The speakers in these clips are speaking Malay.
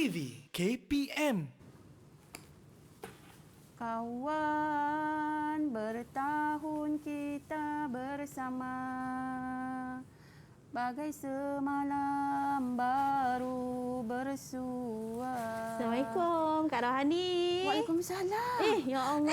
TV KPM. Kawan, bertahun kita bersama, bagai semalam baru bersua. Assalamualaikum Kak Rohani. Waalaikumsalam. Ya Allah.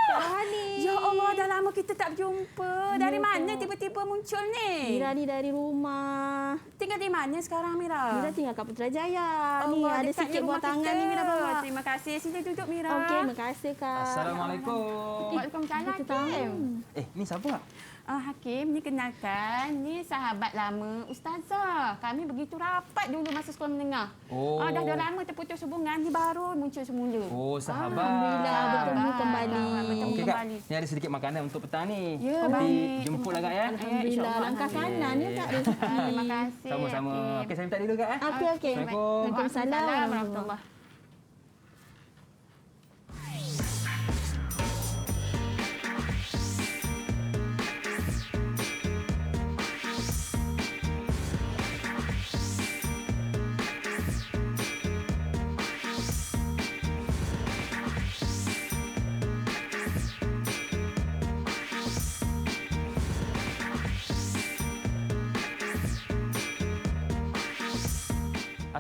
Kak Rohani. Ya Allah, dah lama kita tak berjumpa. Dari Ya, mana Kak. tiba-tiba muncul ni? Mira ni dari rumah. Tinggal di mana sekarang, Mira? Mira tinggal kat Putrajaya. Ni Allah, ada dekat sikit rumah buah tangan kita. ni Mira bawa. Terima kasih. Sini duduk, Mira. Okey, terima kasih Kak. Assalamualaikum. Waalaikumsalam, Kita tahu. Hakim. Ni siapa? Hakim, ni kenalkan. Ni sahabat lama Ustazah. Kami begitu rapat dulu masa sekolah menengah. Oh. Dah lama terputus hubungan. Ni baru muncul semula. Oh, sahabat. Alhamdulillah bertemu kembali. Bertemu Okey Kak, kembali. ni ada sedikit makanan untuk petang ni. Ya, Nanti baik. jemputlah Kak ya. Alhamdulillah. InsyaAllah. Langkah kanan ya Kak Rizki. Terima kasih. Sama-sama. Hakim. Okey, saya minta dulu Kak. Okey, okey. Assalamualaikum. Waalaikumsalam. warahmatullahi.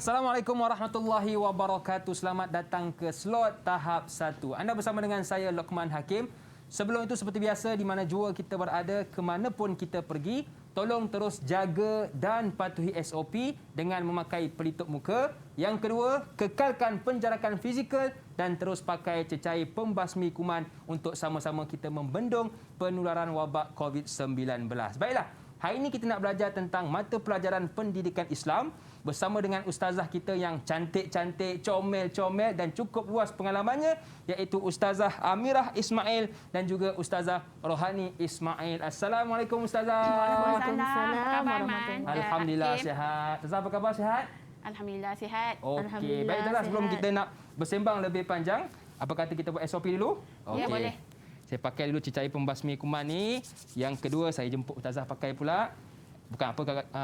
Assalamualaikum warahmatullahi wabarakatuh. Selamat datang ke slot tahap 1. Anda bersama dengan saya Luqman Hakim. Sebelum itu seperti biasa di mana jua kita berada, ke mana pun kita pergi, tolong terus jaga dan patuhi SOP dengan memakai pelitup muka. Yang kedua, kekalkan penjarakan fizikal dan terus pakai cecair pembasmi kuman untuk sama-sama kita membendung penularan wabak COVID-19. Baiklah, hari ini kita nak belajar tentang mata pelajaran pendidikan Islam bersama dengan ustazah kita yang cantik-cantik, comel-comel dan cukup luas pengalamannya, iaitu Ustazah Amirah Ismail dan juga Ustazah Rohani Ismail. Assalamualaikum Ustazah. Waalaikumsalam. Apa khabar, Man? Alhamdulillah Hakim? sihat. Ustazah apa khabar, sihat? Alhamdulillah sihat. Okey, Alhamdulillah, baik Ustazah, sebelum sihat. kita nak bersembang lebih panjang, apa kata kita buat SOP dulu? Ya, Okey. boleh. Saya pakai dulu cecair pembasmi kuman ni. Yang kedua, saya jemput Ustazah pakai pula. Bukan apa,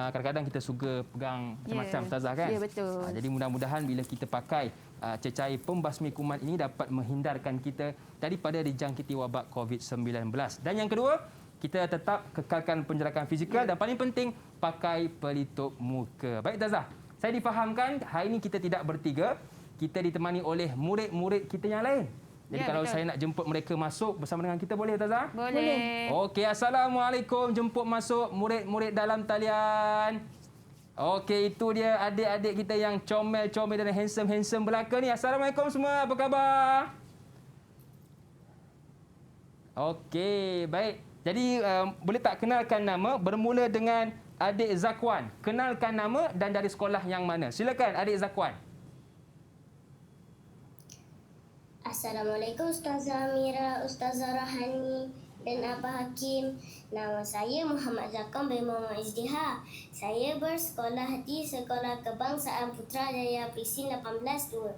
kadang-kadang kita suka pegang macam-macam Ustazah kan? Ya, betul. Jadi mudah-mudahan bila kita pakai cecair pembasmi kuman ini dapat menghindarkan kita daripada dijangkiti wabak COVID-19. Dan yang kedua, kita tetap kekalkan penjarakan fizikal dan paling penting pakai pelitup muka. Baik Ustazah, saya difahamkan hari ini kita tidak bertiga, kita ditemani oleh murid-murid kita yang lain. Jadi Ya, kalau betul. saya nak jemput mereka masuk bersama dengan kita, boleh Ustazah? Boleh. Okey, Assalamualaikum. Jemput masuk murid-murid dalam talian. Okey, itu dia adik-adik kita yang comel-comel dan handsome-handsome belaka ni. Assalamualaikum semua. Apa khabar? Okey, baik. Jadi, boleh tak kenalkan nama bermula dengan adik Zakwan. Kenalkan nama dan dari sekolah yang mana. Silakan adik Zakwan. Assalamualaikum Ustazah Amira, Ustazah Rohani dan Abah Hakim. Nama saya Muhammad Zakwan bin Muhammad Izdiha. Saya bersekolah di Sekolah Kebangsaan Putrajaya Prisin 18-2.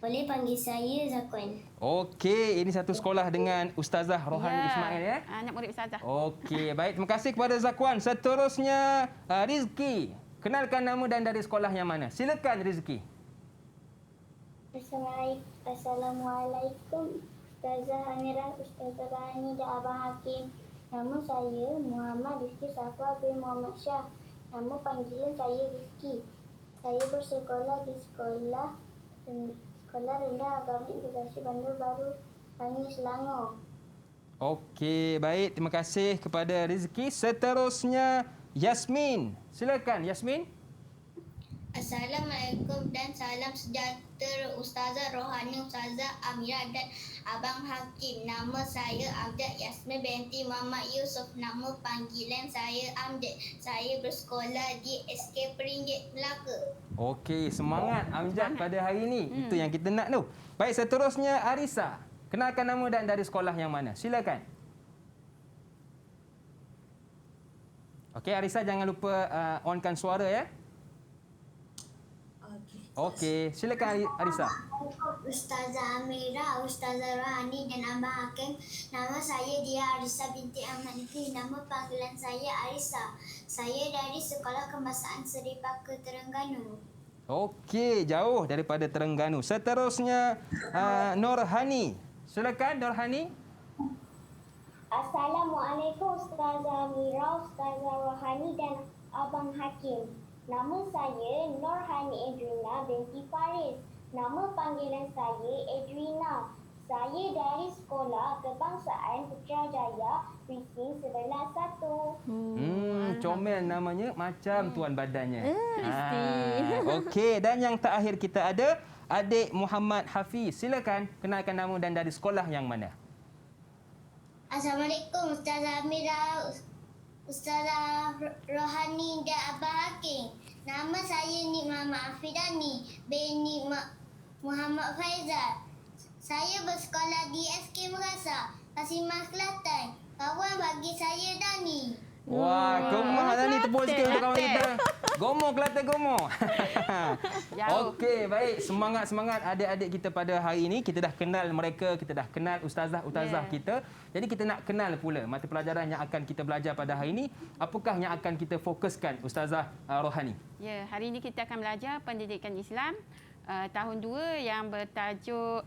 Boleh panggil saya Zakwan. Okey, ini satu sekolah dengan Ustazah Rohani Ismail ya. Anak murid Ustazah. Okey, baik. Terima kasih kepada Zakwan. Seterusnya, Rizki. Kenalkan nama dan dari sekolah yang mana. Silakan Rizki. Assalamualaikum Ustazah Amira, Ustazah Rohani dan Abah Hakim. Nama saya Muhammad Rizki Safwa bin Muhammad Shah. Nama panggilan saya Rizki. Saya bersekolah di Sekolah Rendah Agama Integrasi Bandar Baru, Bangi, Selangor. Okey, baik. Terima kasih kepada Rizki. Seterusnya, Yasmin. Silakan Yasmin. Assalamualaikum dan salam sejahtera Ustazah Rohani, Ustazah Amira dan Abang Hakim. Nama saya Amjad Yasmin binti Muhammad Yusof. Nama panggilan saya Amjad. Saya bersekolah di SK Peringgit, Melaka. Okey, semangat Amjad pada hari ini. Itu yang kita nak tu. Baik, seterusnya Arisa. Kenalkan nama dan dari sekolah yang mana. Silakan. Okey, Arisa jangan lupa onkan suara ya. Okey, silakan Arisa. Ustazah Amira, Ustazah Rohani dan Abang Hakim. Nama saya Dia Arisa binti Ahmad Fikri. Nama panggilan saya Arisa. Saya dari Sekolah Kebangsaan Seri Paku, Terengganu. Okey, jauh daripada Terengganu. Seterusnya Nurhani. Silakan Nurhani. Assalamualaikum Ustazah Amira, Ustazah Rohani dan Abang Hakim. Nama saya Nurhani Edrina binti Faris. Nama panggilan saya Edrina. Saya dari Sekolah Kebangsaan Putrajaya, Precinct 11-1. Comel namanya, macam tuan badannya. Mesti. Okey, dan yang terakhir kita ada adik Muhammad Hafiz. Silakan kenalkan nama dan dari sekolah yang mana? Assalamualaikum Ustazah Amira, Ustazah Rohani dan Abang Hakim. Nama saya Nik Muhammad Afidani bin Nik Muhammad Faizal. Saya bersekolah di SK Merasa, Pasimah Kelantan. Kawan bagi saya Dani. Wah, gemah Dani, tepuk sikit untuk kawan kita. Gomo Kelantan, gomo. Jauh. Okey, baik. Semangat-semangat adik-adik kita pada hari ini. Kita dah kenal mereka, kita dah kenal ustazah-ustazah kita. Jadi kita nak kenal pula mata pelajaran yang akan kita belajar pada hari ini. Apakah yang akan kita fokuskan, Ustazah Rohani? Ya, hari ini kita akan belajar pendidikan Islam tahun 2 yang bertajuk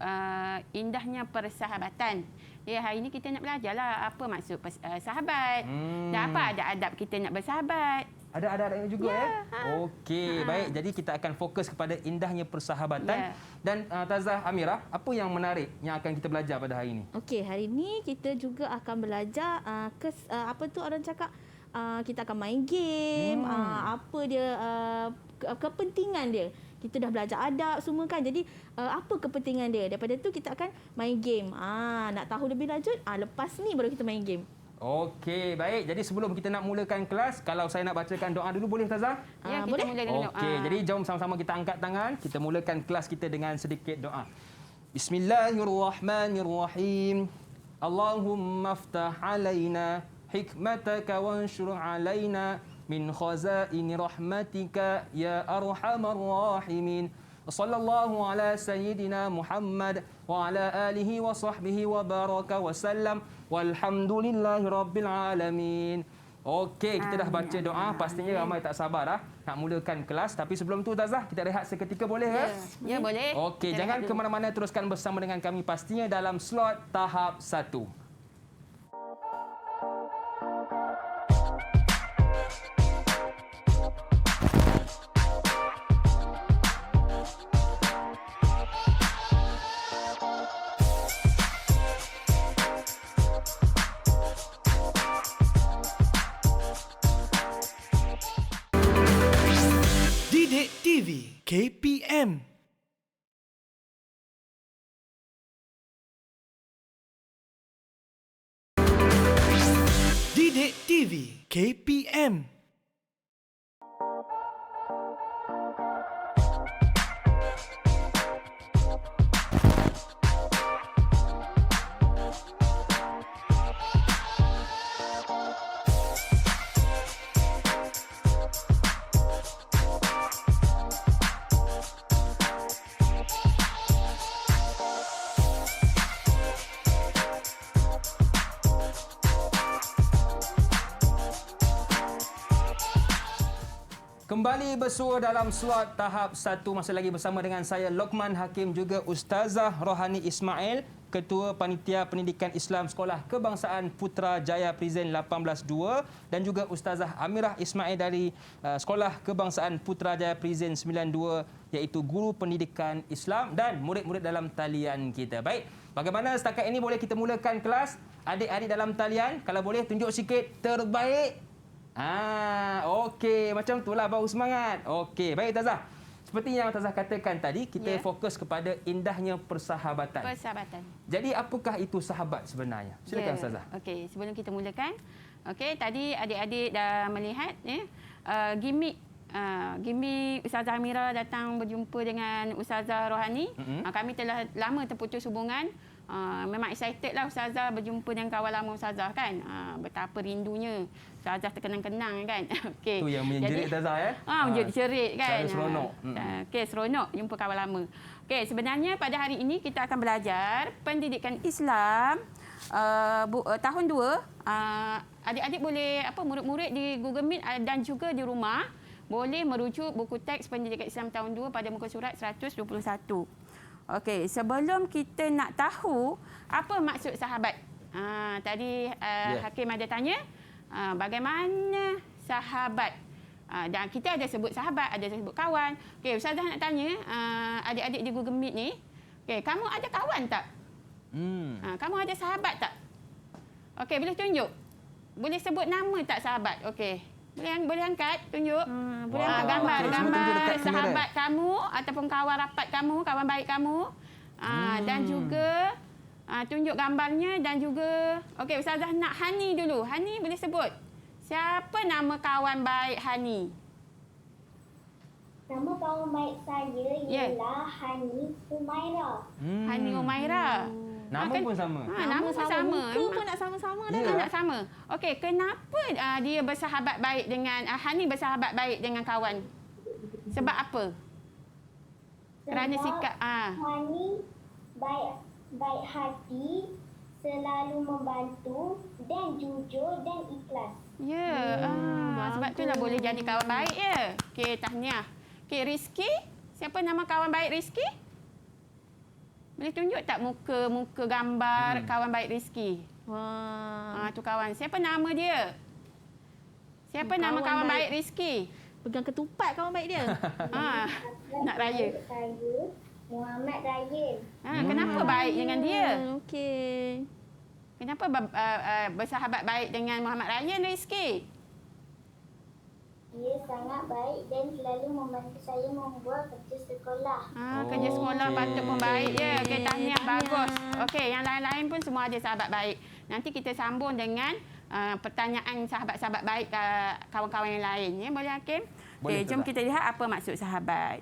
Indahnya Persahabatan. Ya, hari ini kita nak belajarlah apa maksud sahabat. Dan apa adab-adab kita nak bersahabat. Ada adab-adabnya juga Ya, Okey, baik. Jadi kita akan fokus kepada indahnya persahabatan. Ya. Dan Tazah Amira, apa yang menarik yang akan kita belajar pada hari ini? Okey, hari ni kita juga akan belajar apa tu orang cakap kita akan main game, apa dia kepentingan dia. Kita dah belajar adab semua kan. Jadi apa kepentingan dia? Daripada tu kita akan main game. Nak tahu lebih lanjut, lepas ni baru kita main game. Okey, baik. Jadi sebelum kita nak mulakan kelas, kalau saya nak bacakan doa dulu boleh Tazah? Ya, kita boleh? mula dengan doa. Okey, jadi jom sama-sama kita angkat tangan. Kita mulakan kelas kita dengan sedikit doa. Bismillahirrahmanirrahim. Allahumma aftah alaina hikmataka wanshur alaina min khazaini rahmatika ya arhamar rahimin. Sallallahu ala sayyidina Muhammad wa ala alihi wa sahbihi wa baraka wa sallam walhamdulillahi rabbil alamin. Okey, kita dah baca doa. Pastinya ramai tak sabar nak mulakan kelas. Tapi sebelum tu Tazah, kita rehat seketika boleh ke? Ya, boleh. Okey, Kita jangan rehat ke dulu. mana-mana, teruskan bersama dengan kami pastinya dalam slot tahap 1. Didik TV KPM. Didik TV KPM. Kembali bersua dalam slot tahap 1, masih lagi bersama dengan saya Lokman Hakim, juga Ustazah Rohani Ismail, Ketua Panitia Pendidikan Islam Sekolah Kebangsaan Putrajaya Present 18-2, dan juga Ustazah Amirah Ismail dari Sekolah Kebangsaan Putrajaya Present 92, iaitu Guru Pendidikan Islam dan murid-murid dalam talian kita. Baik, bagaimana setakat ini boleh kita mulakan kelas? Adik-adik dalam talian, kalau boleh tunjuk sikit terbaik. Okey, macam itulah, baru semangat. Okey, baik Tazah. Seperti yang Tazah katakan tadi, kita fokus kepada indahnya persahabatan. Persahabatan. Jadi apakah itu sahabat sebenarnya? Silakan Tazah. Okey, sebelum kita mulakan. Okey, tadi adik-adik dah melihat gimmick Ustazah Amira datang berjumpa dengan Ustazah Rohani. Kami telah lama terputus hubungan. Memang excited lah Ustazah berjumpa dengan kawan lama Ustazah kan. Betapa rindunya Ustazah terkenang-kenang kan. Okey. Tu yang menjerit Ustazah menjerit kan. Cara seronok. Okey, seronok jumpa kawan lama. Okey, sebenarnya pada hari ini kita akan belajar pendidikan Islam tahun 2. Adik-adik boleh murid-murid di Google Meet dan juga di rumah boleh merujuk buku teks pendidikan Islam tahun 2 pada muka surat 121. Okey, sebelum kita nak tahu apa maksud sahabat. Tadi Hakim ada tanya bagaimana sahabat. Dan kita ada sebut sahabat, ada sebut kawan. Okey, Ustazah nak tanya adik-adik di Google Meet ni, okey, kamu ada kawan tak? Kamu ada sahabat tak? Okey, boleh tunjuk? Boleh sebut nama tak sahabat? Okey. Boleh angkat, tunjuk. Boleh angkat gambar sahabat kamu ataupun kawan rapat kamu, kawan baik kamu. Dan juga tunjuk gambarnya dan juga okey, Ustazah nak Hani dulu. Hani boleh sebut. Siapa nama kawan baik Hani? Nama kawan baik saya ialah Hani Umaira. Hani Umaira. Nama pun sama. Nama pun sama. Muka pun nak sama-sama dah. Nak sama. Okey, kenapa dia bersahabat baik dengan Hani bersahabat baik dengan kawan? Sebab apa? Kerana sikap Hani baik hati, selalu membantu dan jujur dan ikhlas. Ya, sebab itulah boleh jadi kawan baik ya. Okey, tahniah. Okey, Rizky. Siapa nama kawan baik Rizky? Boleh tunjuk tak muka gambar kawan baik Rizky? Wah. Tu kawan. Siapa nama dia? Siapa nama kawan baik Rizky? Pegang ketupat kawan baik dia. Nak raya. Saya Muhammad Ryan. Kenapa baik dengan dia? Okey. Kenapa bersahabat baik dengan Muhammad Ryan Rizky? Dia sangat baik dan selalu membantu saya membuat kerja sekolah. Kerja sekolah patut pun baik ya. Okey, tahniah bagus. Okey, yang lain-lain pun semua ada sahabat baik. Nanti kita sambung dengan pertanyaan sahabat-sahabat baik kawan-kawan yang lain. Ya, boleh Hakim? Okey, jom kita lihat apa maksud sahabat.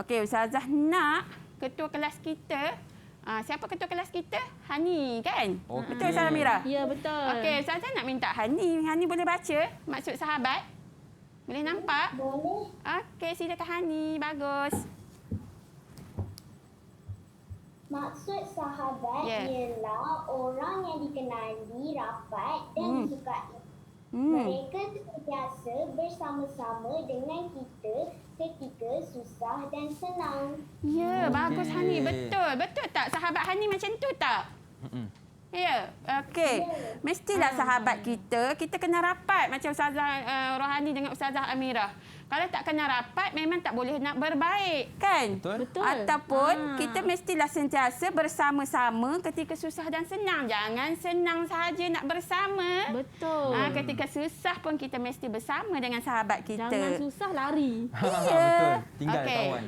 Okey, Ustazah nak ketua kelas kita. Siapa ketua kelas kita? Hani kan? Betul Ustazah Mira? Ya, betul. Okey, Ustazah nak minta Hani. Hani boleh baca maksud sahabat? Boleh nampak? Boleh. Okey, silakan Hani. Bagus. Maksud sahabat ialah orang yang dikenali, rapat dan disukai. Mereka sentiasa bersama-sama dengan kita ketika susah dan senang. Ya, bagus Hani. Betul. Betul tak sahabat Hani macam tu tak? Ya, okey. Mestilah sahabat kita kena rapat macam Ustazah Rohani dengan Ustazah Amirah. Kalau tak kena rapat, memang tak boleh nak berbaik, kan? Betul. Ataupun kita mestilah sentiasa bersama-sama ketika susah dan senang. Jangan senang sahaja nak bersama. Betul. Ketika susah pun kita mesti bersama dengan sahabat kita. Jangan susah lari. Betul. Tinggal kawan.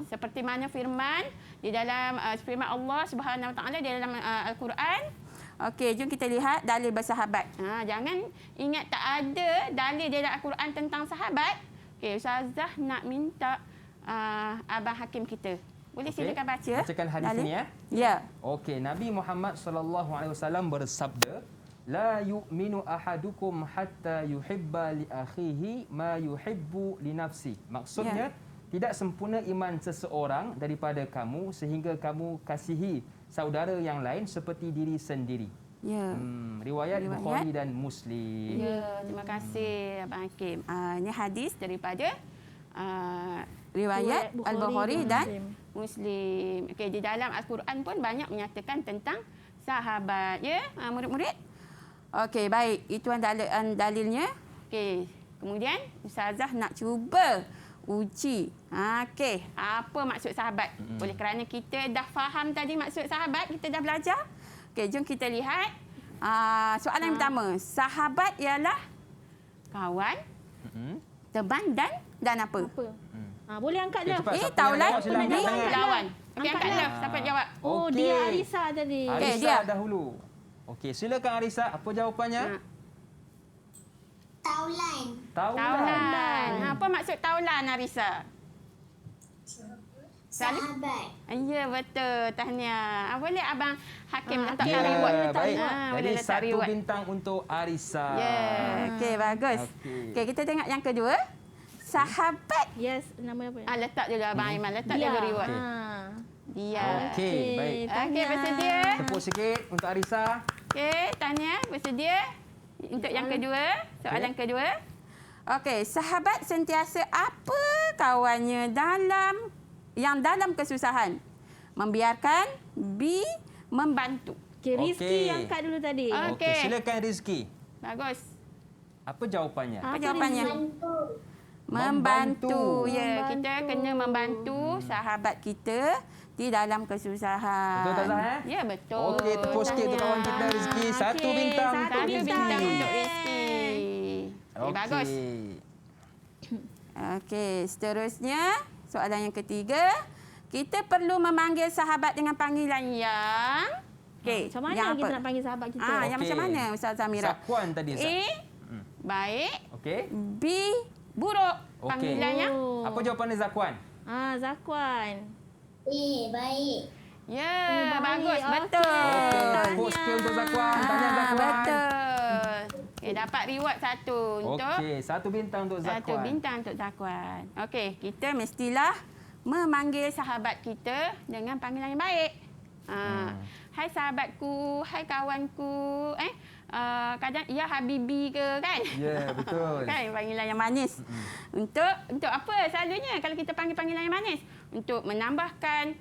Seperti mana firman di dalam firman Allah Subhanahu Wa Taala di dalam Al-Quran. Okey, jom kita lihat dalil bersahabat. Jangan ingat tak ada dalil di dalam Al-Quran tentang sahabat. Okey, Ustazah nak minta Abang Hakim kita. Boleh silakan baca. Bacakan hadis dalil ini ya. Ya. Okey, Nabi Muhammad sallallahu alaihi wasallam bersabda, "La yu'minu ahadukum hatta yuhibba li akhihi ma yuhibbu li nafsi." Maksudnya, tidak sempurna iman seseorang daripada kamu sehingga kamu kasihi saudara yang lain seperti diri sendiri. Ya. Riwayat Bukhari dan Muslim. Ya, terima kasih Abang Hakim. Ini hadis daripada riwayat Al-Bukhari dan Muslim. Okey, di dalam Al-Quran pun banyak menyatakan tentang sahabat, ya, murid-murid. Okey, baik. Itu dalilnya. Okey, kemudian Ustazah nak cuba uji. Okey, apa maksud sahabat? Oleh kerana kita dah faham tadi maksud sahabat, kita dah belajar. Okey, jom kita lihat. Soalan yang pertama. Sahabat ialah kawan, teman dan apa? Boleh angkat dah. Taulan ni lawan. Okey, angkat dah. Siapa jawab? Oh, Okey. dia Arisa tadi. Arisa dia. dahulu. Okey, silakan Arisa. Apa jawapannya? Taulan. Taulan. Apa maksud taulan, Arisa? Sahabat. Ya, betul. Tahniah. Boleh Abang Hakim letakkan Ya, reward. baik. Boleh Jadi letak 1 reward. bintang untuk Arisa. Ya, okey, bagus. Okey. Okey, kita tengok yang kedua. Sahabat. Yes, nama apa? Letak dulu Abang Aiman. Letak dulu reward. Dia. Okey, baik. Okey, bersedia? Tepuk sikit untuk Arisa. Okey, tahniah. Bersedia? Untuk yang kedua. Soalan kedua. Okey, sahabat sentiasa apa kawannya dalam kesusahan? Membiarkan, B, membantu. Okay, Rizky Okey. yang angkat dulu tadi. Ah. Okey, Okey. silakan Rizky. Bagus. Apa jawapannya? Apa jawapannya? Bantu. Membantu. Ya, Membantu. kita kena membantu sahabat kita di dalam kesusahan. Betul, Tazah, eh? Ya, betul. Okey, tepuk sikit untuk kawan kita Rizky. 1 Okey, bintang satu untuk Satu Rizky. bintang untuk Rizky. Okay, bagus. Okey, seterusnya soalan yang ketiga. Kita perlu memanggil sahabat dengan panggilan yang... Okey, Macam mana yang kita apa? nak panggil sahabat kita? Yang macam mana Ustazah Mira? Zakwan tadi, Ustaz. A, baik. Okey. B, buruk. Okey. Panggilannya. Apa jawapannya Zakwan? Zakwan. Baik. Ya, baik. bagus. Okey. Betul. Okey, tepuk sikit untuk Zakwan. Tahniah Zakwan. Betul. Okay, dapat reward 1 untuk... Okey, 1 bintang untuk Zakwan. 1 bintang untuk Zakwan. Okey, kita mestilah memanggil sahabat kita dengan panggilan yang baik. Hai sahabatku, hai kawanku, kadang ya habibi ke kan? Ya, betul. Kan panggilan yang manis. Untuk apa selalunya kalau kita panggil panggilan yang manis? Untuk menambahkan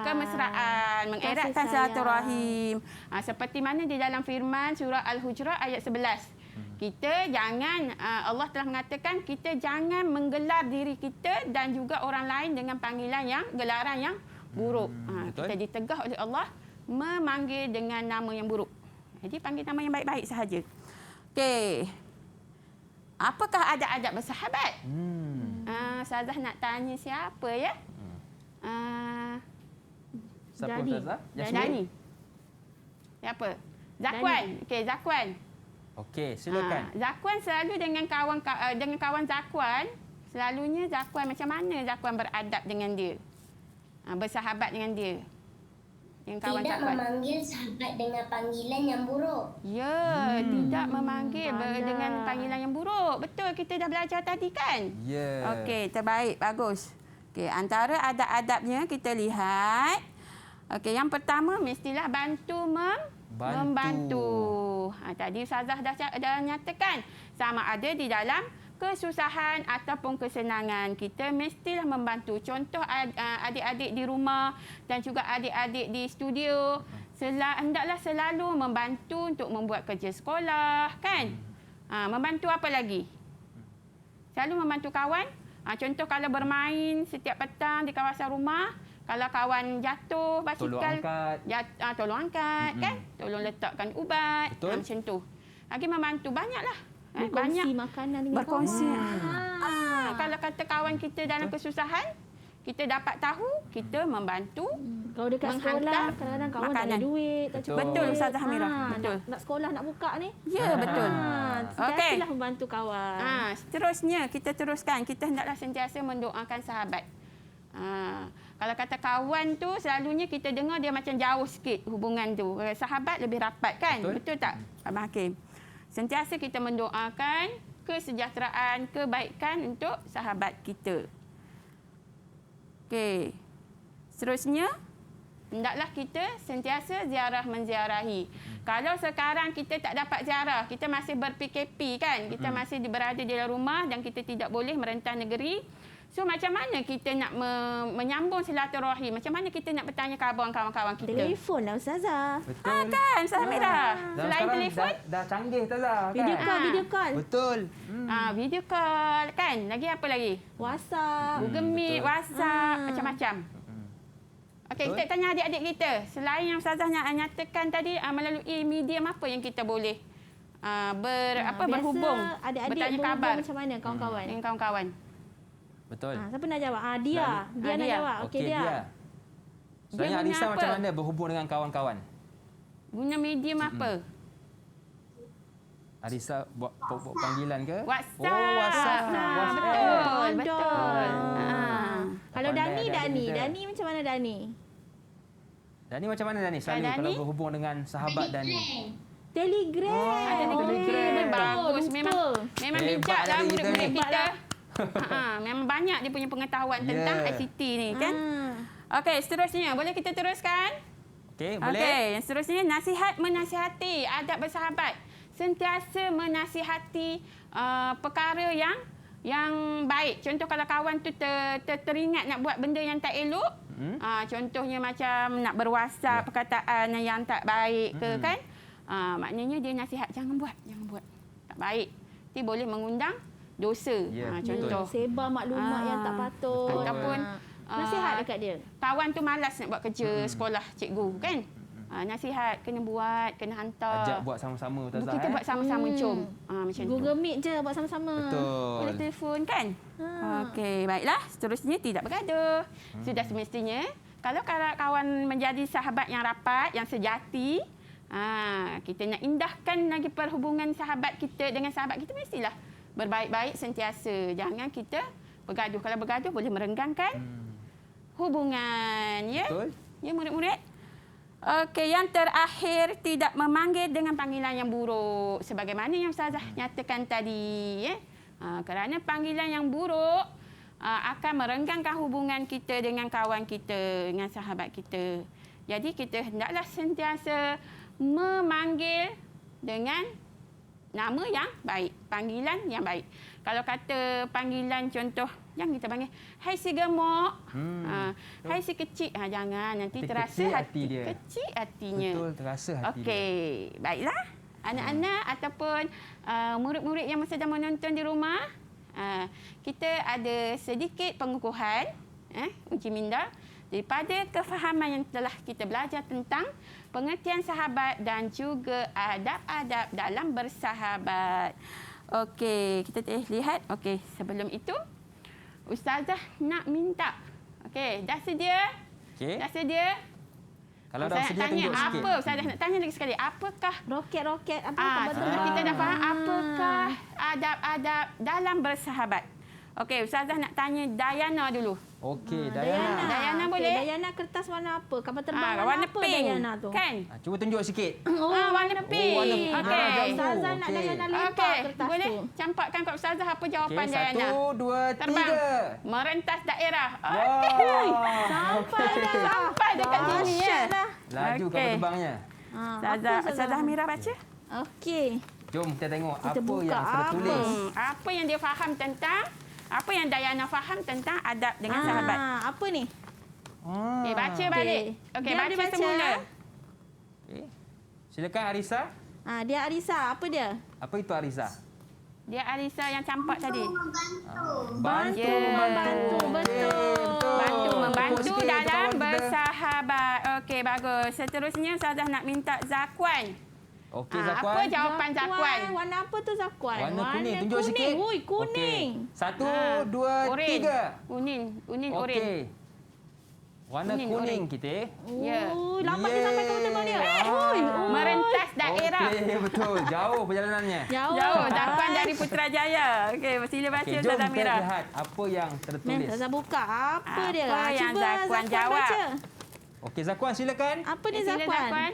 kemesraan, mengeratkan Kasih sayang. silaturahim. Seperti mana di dalam firman surah Al-Hujurat ayat 11. Kita jangan, Allah telah mengatakan kita jangan menggelar diri kita dan juga orang lain dengan panggilan gelaran yang buruk. betul. Kita ditegah oleh Allah memanggil dengan nama yang buruk. Jadi panggil nama yang baik-baik sahaja. Okey. Apakah adab-adab bersahabat? Ustazah nak tanya siapa ya? Siapa Dani. Ustazah? Dani. Siapa? Zakwan. Okey, Zakwan. Okey, silakan. Zakwan selalu dengan kawan Zakwan, selalunya Zakwan macam mana Zakwan beradab dengan dia? Bersahabat dengan dia. Dengan kawan Tidak Zakwan. memanggil sahabat dengan panggilan yang buruk. Ya, tidak memanggil pandai. dengan panggilan yang buruk. Betul, kita dah belajar tadi kan? Ya. Okey, terbaik, bagus. Okey, antara adab-adabnya kita lihat. Okey, yang pertama mestilah membantu. Tadi Ustazah dah nyatakan sama ada di dalam kesusahan ataupun kesenangan, kita mestilah membantu. Contoh adik-adik di rumah dan juga adik-adik di studio, hendaklah selalu membantu untuk membuat kerja sekolah, kan? Membantu apa lagi? Selalu membantu kawan. Contoh kalau bermain setiap petang di kawasan rumah, kalau kawan jatuh basikal, tolong angkat, kan? Tolong letakkan ubat, Betul. macam tu. Lagi membantu banyaklah. Berkongsi makanan dengan Berkongsi. kawan. Kalau kata kawan kita dalam kesusahan, kita dapat tahu, kita membantu. Kalau dekat Menghantar sekolah, kadang-kadang kawan tak ada makanan. duit, tak cukup Betul, duit. Ustazah Hamira. Betul. Nak sekolah, nak buka ni. Ya, betul. Sentiasalah membantu kawan. Seterusnya, kita teruskan. Kita hendaklah sentiasa mendoakan sahabat. Kalau kata kawan tu, selalunya kita dengar dia macam jauh sikit hubungan tu. Sahabat lebih rapat, kan? Betul tak, Abang Hakim? Sentiasa kita mendoakan kesejahteraan, kebaikan untuk sahabat kita. Okey. Seterusnya, hendaklah kita sentiasa ziarah menziarahi. Kalau sekarang kita tak dapat ziarah, kita masih ber-PKP kan? Kita masih berada di dalam rumah dan kita tidak boleh merentah negeri. So macam mana kita nak menyambung silaturahim? Macam mana kita nak bertanya khabar kawan-kawan kita? Telefon lah Ustazah. Betul. Kan, Ustazah Mira? Dan Selain sekarang telefon, dah canggih Tazah, kan? Video call, video call. Betul. video call kan? Lagi apa lagi? WhatsApp. Google Meet, betul. WhatsApp, macam-macam. Okey, Betul. kita tanya adik-adik kita. Selain yang Ustazah nyatakan tadi, melalui medium apa yang kita boleh berhubung, adik-adik bertanya berhubung khabar macam mana kawan-kawan? dengan kawan-kawan? Betul. Siapa nak jawab? Dia. Dia nak Dia. jawab. Okey, dia. Sebenarnya guna Arisa apa? macam mana berhubung dengan kawan-kawan? Guna medium apa? Arisa buat panggilan ke? WhatsApp. Oh, WhatsApp. Betul, WhatsApp. betul. Kalau Kalau pandai, Dani, ada Dani. juga. Dani macam mana Dani? Dani macam mana Dani? Selalu Dani? kalau berhubung dengan sahabat Dani. Telegram. Oh, Telegram. Bagus. Memang Hebat bijak lah dari murid-murid kita ni. kita. Memang banyak dia punya pengetahuan tentang Ya. ICT ni kan. Ah. Okey, seterusnya boleh kita teruskan? Okey, boleh? Okey, yang seterusnya nasihat menasihati, adab bersahabat. Sentiasa menasihati perkara yang baik. Contoh kalau kawan tu teringat nak buat benda yang tak elok, contohnya macam nak berwasap perkataan yang tak baik ke kan? Maknanya dia nasihat jangan buat. Tak baik. Nanti boleh mengundang dosa. Ya, Contoh. Sebar maklumat yang tak patut. Ataupun nasihat dekat dia. kawan tu malas nak buat kerja sekolah cikgu kan? Nasihat kena buat, kena hantar. Ajak buat sama-sama Ustazah. Kita buat sama-sama jom. Macam tu. Google Meet je buat sama-sama. Betul. Boleh telefon kan? Okey, baiklah. Seterusnya tidak bergaduh. Sudah semestinya kalau kawan menjadi sahabat yang rapat, yang sejati, kita nak indahkan lagi perhubungan sahabat kita dengan sahabat kita mestilah berbaik-baik sentiasa. Jangan kita bergaduh. Kalau bergaduh boleh merenggangkan hubungan, ya? Betul. Ya murid-murid. Okey, yang terakhir tidak memanggil dengan panggilan yang buruk sebagaimana yang Ustazah nyatakan tadi, ya. Kerana panggilan yang buruk akan merenggangkan hubungan kita dengan kawan kita, dengan sahabat kita. Jadi kita hendaklah sentiasa memanggil dengan nama yang baik, panggilan yang baik. Kalau kata panggilan contoh, jangan kita panggil, hai si gemuk, hai si kecil. Jangan, nanti terasa kecil hati dia. Kecil hatinya. Betul, terasa hati dia. Okey, baiklah. Anak-anak ataupun murid-murid yang sedang menonton di rumah, kita ada sedikit pengukuhan, uji minda daripada kefahaman yang telah kita belajar tentang pengertian sahabat dan juga adab-adab dalam bersahabat. Okey, kita lihat. Okey, sebelum itu Ustazah nak minta. Okey, dah sedia? Okey. Dah sedia? Kalau dah Saya nak sedia tanya tunjuk sikit. apa? Ustazah nak tanya lagi sekali. Apakah Roket-roket apa setelah terbang. kita dah faham apakah adab-adab dalam bersahabat? Okey, Ustazah nak tanya Dayana dulu. Okey, Dayana. Dayana. Dayana Okey, boleh? Dayana kertas warna apa? Kapal terbang warna Warna apa pink. Dayana tu? Kan? Cuba tunjuk sikit. Warna pink. warna Okey. merah jambu. Ustazah nak Okey. Dayana lempar Okey, kertas boleh tu. campakkan kat Ustazah apa jawapan Okey, Dayana? 1, 2, Terbang. 3. Merentas daerah. Wow. Sampai dah. Sampai dekat sini ya. Dahsyat lah. Laju kapal Okey. terbangnya. Ustazah Amira baca. Okey. Jom kita tengok Kita apa buka yang apa. tertulis. Apa yang dia faham tentang apa yang Dayana faham tentang adab dengan sahabat. Apa ni? Okey, baca balik. Okey, Dia baca boleh baca. semula. Okey. Silakan Arisa. Dia Arisa. Apa dia? Apa itu Arisa? Dia Alisa yang campak tadi. Bantu Ya. Membantu. Betul. Bantu membantu Tepuk sikit dalam kawan kita. bersahabat. Okey, bagus. Seterusnya Ustazah nak minta Zakwan. Okey, Apa Zakwan. jawapan Zakwan? Warna apa tu Zakwan? Warna kuning. Tunjuk sikit. Ui, kuning. Okey. 1, 2, Oren. 3. Kuning oren. Okey. Warna Kuning, kuning kita. Ya. Lambat dia sampai kapal terbang dia. Ui. Merentas daerah. Okey, betul. Jauh perjalanannya. Jauh. Zakwan dari Putrajaya. Okey, sila baca Okey, jom Ustazah kita Amira. lihat apa yang tertulis. Ustazah buka. Apa dia? Apa yang Cuba Zakwan jawab? baca. Okey, Zakwan silakan. Apa ni Sila Zakwan?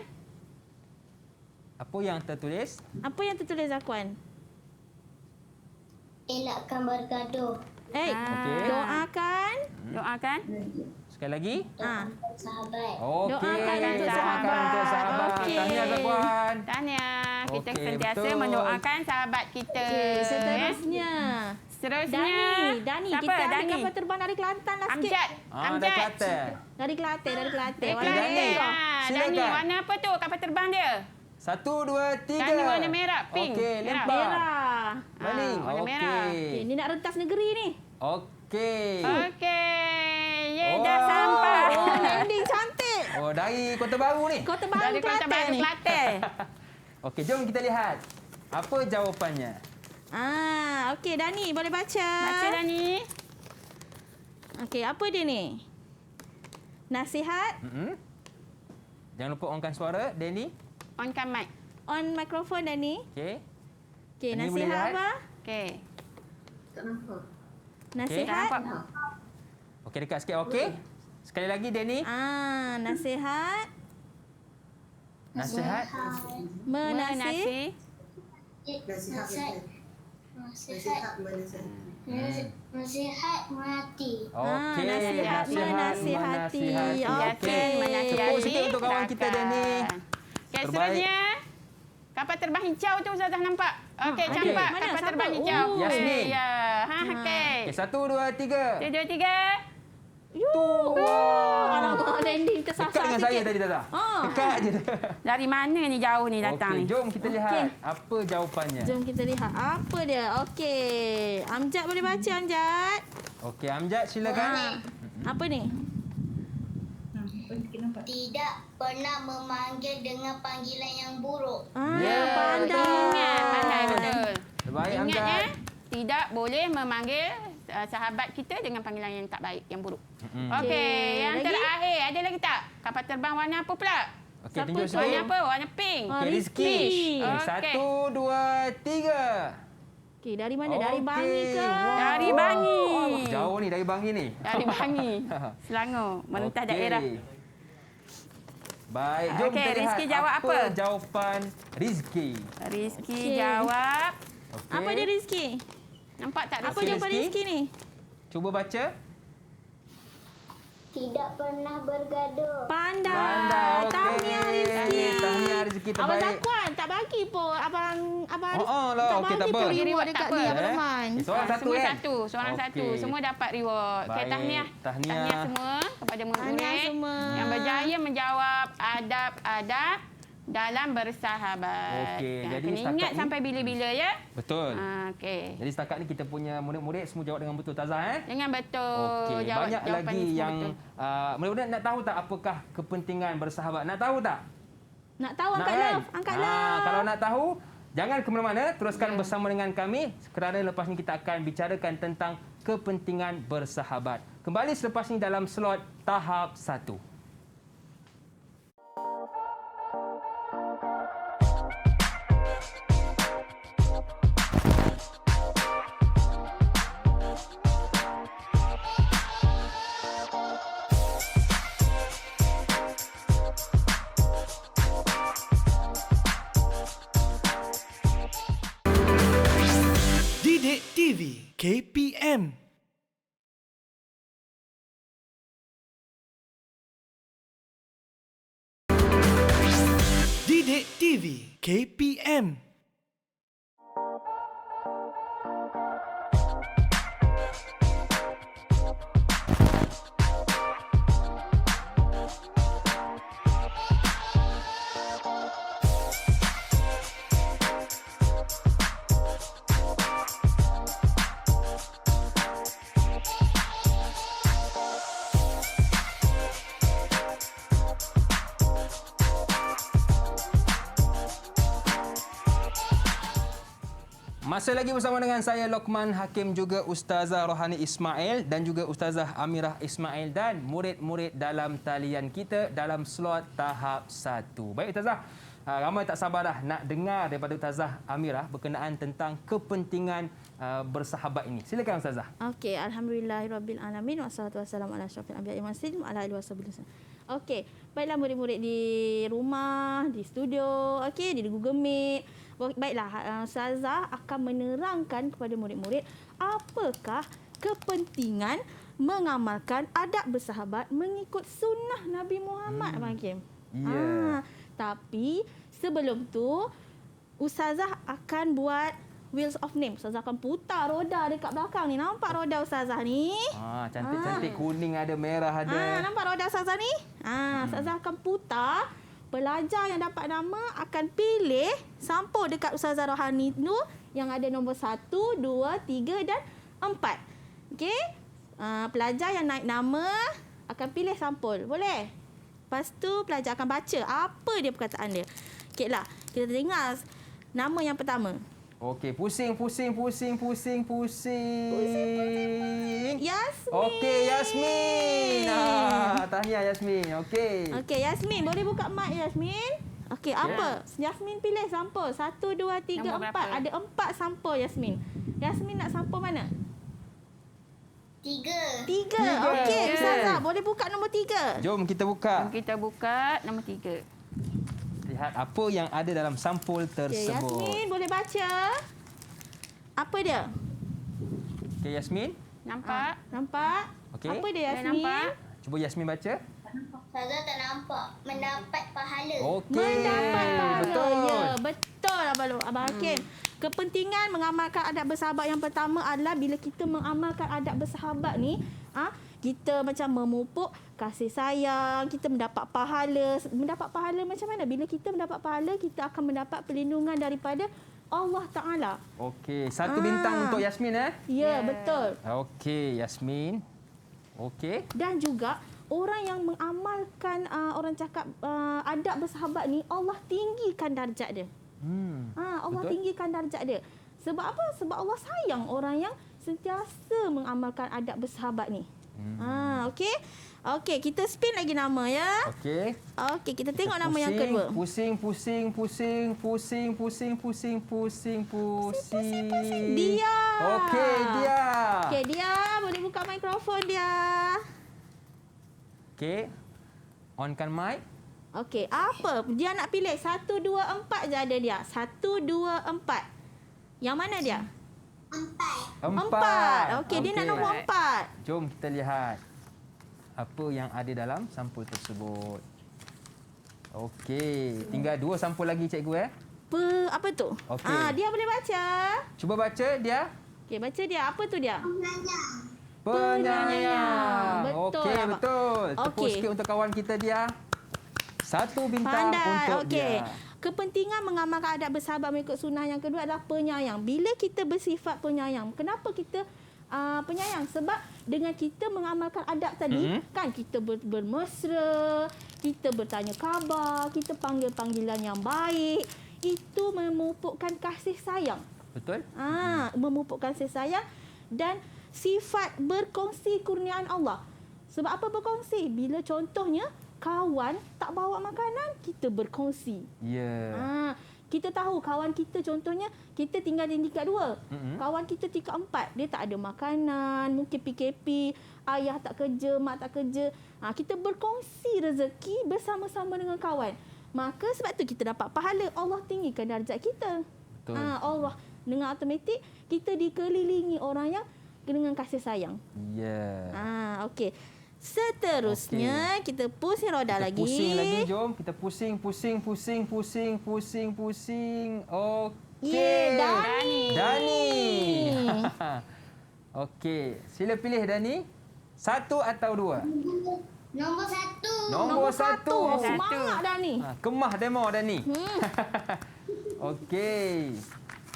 Apa yang tertulis? Apa yang tertulis Zakwan? Elakkan bergaduh. Okey. Doakan. Doakan. Sekali lagi. Sahabat. Okey. Doakan untuk Doakan untuk sahabat. Okey. Tahniah Zakwan. Tahniah. Kita Okey, sentiasa betul. mendoakan sahabat kita. Okey, seterusnya. Seterusnya. Dani, Siapa? kita ambil Dani. kapal terbang dari Kelantan lah sikit. Amjad. Dari Amjad. Kelantan. Dari Kelantan. Okey, Warna Dani. merah. Dani, Silakan. warna apa tu kapal terbang dia? 1, 2, 3. Dani warna merah, pink. Okey, Merah. lempar. Merah. Baling. warna merah. Okey, ni nak rentas negeri ni. Okey. Okey. Ye, Oh. dah sampai. Oh, landing cantik. Oh, dari Kota Baru ni. Kota Baru Dari Kota Kelantan Baru ni. Kelantan. Okey, jom kita lihat. Apa jawapannya? Okey Dani boleh baca. Baca Dani. Okey, apa dia ni? Nasihat, Jangan lupa onkan suara, Danny. Onkan mic. on mikrofon Dani. Okey. Okey, Dani boleh nasihat lihat? apa? Okey. Nasihat. Nampak? Okey, dekat sikit. Okey. Sekali lagi, Danny. Nasihat. Nasihat. Menasih. Nasihat menghati. Okey, nasihat menasihati. Okey. Tepuk sikit untuk kawan kita, Danny. Okey, Terbaik. seterusnya kapal terbang hijau tu Ustazah nampak. Okey, okey. campak Mana? kapal Siapa? terbang hijau. Oh. Yasmin. Ya. Okey. Okey, 1, 2, 3. 1, 2, 3. Alamak, landing Dekat tersasar dengan saya tadi, Tata. Dekat je. Dari mana ni jauh ni datang Okey, ni? jom kita lihat apa jawapannya. Jom kita lihat apa dia. Okey. Amjad boleh baca, Amjad? Okey, Amjad silakan. Apa ni? Tidak pernah memanggil dengan panggilan yang buruk. Ya, Pandai. Ingat, pandai betul. Terbaik, Ingat ya, Amjad. tidak boleh memanggil sahabat kita dengan panggilan yang tak baik, yang buruk. Mm-mm. Okey, Okey, yang lagi? terakhir ada lagi tak? Kapal terbang warna apa pula? Okey, Siapa tunjuk tu? Warna sikit. apa? Warna pink. Ah, Okey, Rizki. Rizki. Okey. 1, 2, 3. Okey, dari mana? Dari Okey, Bangi ke? wow. Dari Bangi. Jauh ni dari Bangi ni. Dari Bangi. Selangor, menentah Okey. daerah. Baik, jom Okey, kita lihat Rizki jawab apa? jawapan Rizki. Rizki Okey. jawab. Okey. Apa dia Rizki? Nampak tak Apa Okey, jawapan Rizki? Rizki ni? Cuba baca. Tidak pernah bergaduh. Pandai. Pandai, okey. Tahniah Rizki. Tahniah Rizki, Abang terbaik. Zakwan tak bagi pun abang Oh, lah, tak okey, tak bagi apa. pun reward Reward dekat tak ni apa. Abang Rahman. Seorang satu semua kan? satu, seorang Okey. satu. Semua dapat reward. Okey, Baik, tahniah. tahniah. Semua kepada Tahniah murid-murid semua. yang berjaya menjawab adab-adab dalam bersahabat. Okey, jadi kena setakat ingat ni- sampai bila-bila ya. Betul. Okey. Jadi setakat ni kita punya murid-murid semua jawab dengan betul, Tazah. Dengan betul. Okey, Jawab banyak jawapan lagi ni semua yang betul. murid-murid nak tahu tak apakah kepentingan bersahabat? Nak tahu tak? Nak tahu angkat Nak kan? love, angkat love. Kalau nak tahu, jangan ke mana-mana, teruskan bersama dengan kami kerana lepas ni kita akan bicarakan tentang kepentingan bersahabat. Kembali selepas ni dalam slot tahap 1. Didik TV KPM. Didik TV KPM. Masih lagi bersama dengan saya Lokman Hakim, juga Ustazah Rohani Ismail dan juga Ustazah Amirah Ismail dan murid-murid dalam talian kita dalam slot tahap 1. Baik Ustazah, ramai tak sabar dah nak dengar daripada Ustazah Amirah berkenaan tentang kepentingan bersahabat ini. Silakan Ustazah. Okey, alhamdulillahirabbil alamin wassalatu wassalamu ala asyrafil anbiya'i wal mursalin wa ala alihi wasallam. Okey, baiklah murid-murid di rumah, di studio, okey, di Google Meet. Baiklah, Ustazah akan menerangkan kepada murid-murid apakah kepentingan mengamalkan adab bersahabat mengikut sunnah Nabi Muhammad, Abang Hakim. Ya. Tapi sebelum tu Ustazah akan buat wheels of name. Ustazah akan putar roda dekat belakang ni. Nampak roda Ustazah ni? Cantik-cantik, kuning ada, merah ada. Nampak roda Ustazah ni? Ustazah akan putar. Pelajar yang dapat nama akan pilih sampul dekat Ustazah Rohani tu yang ada nombor 1, 2, 3 dan 4. Okey? Pelajar yang naik nama akan pilih sampul. Boleh? Lepas tu pelajar akan baca apa dia perkataan dia. Okeylah, kita dengar nama yang pertama. Okey, pusing. Yasmin. Okey, Yasmin. Tahniah Yasmin. Okey. Okey, Yasmin. Boleh buka mic, Yasmin? Okey, apa? Yasmin pilih sampul. 1, 2, 3, Nombor 4. berapa? Ada 4 sampul, Yasmin. Yasmin nak sampul mana? 3. Tiga. Okey, Ustazah boleh buka nombor 3. Jom kita buka. Kita buka nombor 3. Lihat apa yang ada dalam sampul Okey, tersebut. Yasmin boleh baca. Apa dia? Okey, Yasmin. Nampak? Nampak? Okey. Apa dia Boleh Yasmin? nampak? Cuba Yasmin baca. Ustazah tak nampak. Mendapat pahala. Okey. Mendapat pahala. Betul. Ya, betul Abang Hakim. Kepentingan mengamalkan adab bersahabat yang pertama adalah bila kita mengamalkan adab bersahabat ni, kita macam memupuk kasih sayang, kita mendapat pahala. Mendapat pahala macam mana? Bila kita mendapat pahala, kita akan mendapat perlindungan daripada Allah Ta'ala. Okey, 1 bintang untuk Yasmin Ya, betul. Okey, Yasmin. Okey. Dan juga orang yang mengamalkan orang cakap adab bersahabat ni, Allah tinggikan darjat dia. Allah betul. tinggikan darjat dia. Sebab apa? Sebab Allah sayang orang yang sentiasa mengamalkan adab bersahabat ni. Okey. Okey, kita spin lagi nama ya. Okey. Okey, kita tengok nama yang kedua. Pusing. Dia. Okey, dia. Okey, dia boleh buka mikrofon dia. Okey. Onkan mic. Okey, apa? Dia nak pilih 1 2 4 je ada dia. 1 2 4. Yang mana dia? 4. Okey, dia nak nombor 4. Jom kita lihat apa yang ada dalam sampul tersebut. Okey, tinggal 2 sampul lagi cikgu Apa tu? Okey. Dia boleh baca. Cuba baca dia. Okey, baca dia. Apa tu dia? Penyayang. Betul, Okey, Abang. betul. Tepuk Okey. sikit untuk kawan kita dia. 1 bintang untuk Okey. dia. Kepentingan mengamalkan adab bersahabat mengikut sunnah yang kedua adalah penyayang. Bila kita bersifat penyayang, kenapa kita penyayang? Sebab dengan kita mengamalkan adab tadi, kan kita bermesra, kita bertanya khabar, kita panggil panggilan yang baik. Itu memupukkan kasih sayang. Betul? Memupukkan kasih sayang dan sifat berkongsi kurniaan Allah. Sebab apa berkongsi? Bila contohnya kawan tak bawa makanan, kita berkongsi. Ya. Kita tahu kawan kita contohnya kita tinggal di tingkat 2. Kawan kita tingkat 4, dia tak ada makanan, mungkin PKP, ayah tak kerja, mak tak kerja. Kita berkongsi rezeki bersama-sama dengan kawan. Maka sebab tu kita dapat pahala. Allah tinggikan darjat kita. Betul. Allah dengan automatik kita dikelilingi orang yang dengan kasih sayang. Ya. Okey. Seterusnya kita pusing roda Kita lagi. pusing lagi, jom. Kita pusing. Okey. Dani. Okey. Sila pilih Dani. 1 atau 2? Nombor 1. Nombor 1. Semangat dah ni. Kemah demo Dani. Okey.